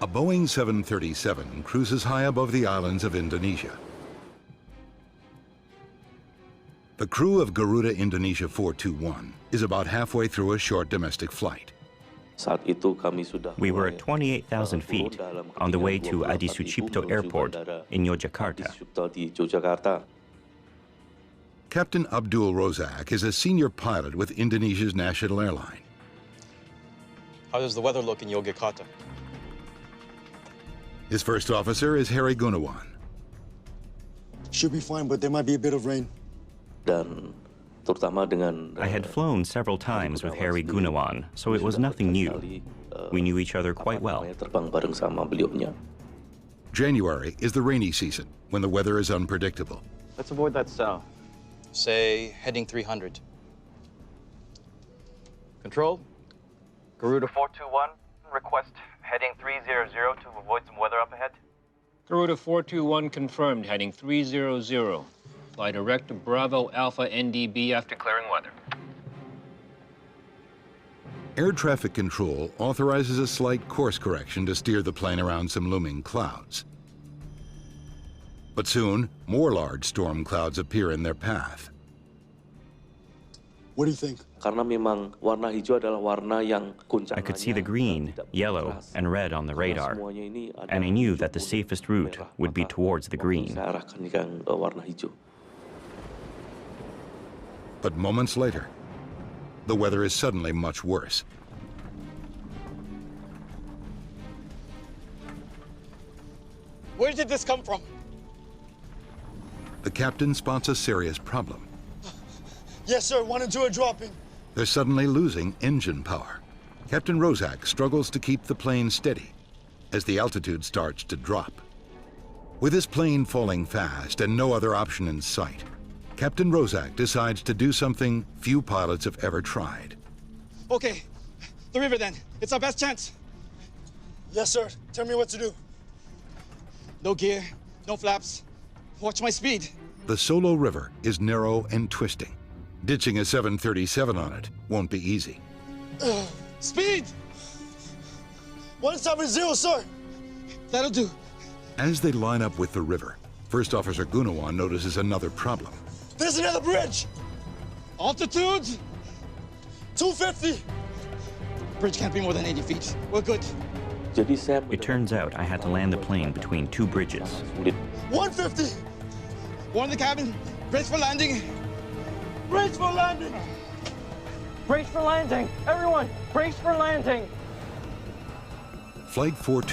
A Boeing 737 cruises high above the islands of Indonesia. The crew of Garuda Indonesia 421 is about halfway through a short domestic flight. We were at 28,000 feet on the way to Adi Sucipto Airport in Yogyakarta. Captain Abdul Rozak is a senior pilot with Indonesia's national airline. How does the weather look in Yogyakarta? His first officer is Harry Gunawan. Should be fine, but there might be a bit of rain. I had flown several times with Harry Gunawan, so it was nothing new. We knew each other quite well. January is the rainy season, when the weather is unpredictable. Let's avoid that south. Say, heading 300. Control? Garuda 421, request heading 300 to avoid some weather up ahead. Garuda 421 confirmed, heading 300. Fly direct to Bravo Alpha NDB after clearing weather. Air traffic control authorizes a slight course correction to steer the plane around some looming clouds. But soon, more large storm clouds appear in their path. What do you think? I could see the green, yellow, and red on the radar, and I knew that the safest route would be towards the green. But moments later, the weather is suddenly much worse. Where did this come from? The captain spots a serious problem. Yes, sir. 1 and 2 are dropping. They're suddenly losing engine power. Captain Rozak struggles to keep the plane steady as the altitude starts to drop. With his plane falling fast and no other option in sight, Captain Rozak decides to do something few pilots have ever tried. Okay, the river then. It's our best chance. Yes, sir. Tell me what to do. No gear, no flaps. Watch my speed. The Solo River is narrow and twisting. Ditching a 737 on it won't be easy. Speed! 170, sir. That'll do. As they line up with the river, First Officer Gunawan notices another problem. There's another bridge. Altitude? 250. Bridge can't be more than 80 feet. We're good. It turns out I had to land the plane between two bridges. 150. Warn the cabin. Brace for landing. Brace for landing. Brace for landing! Everyone, brace for landing! Flight 421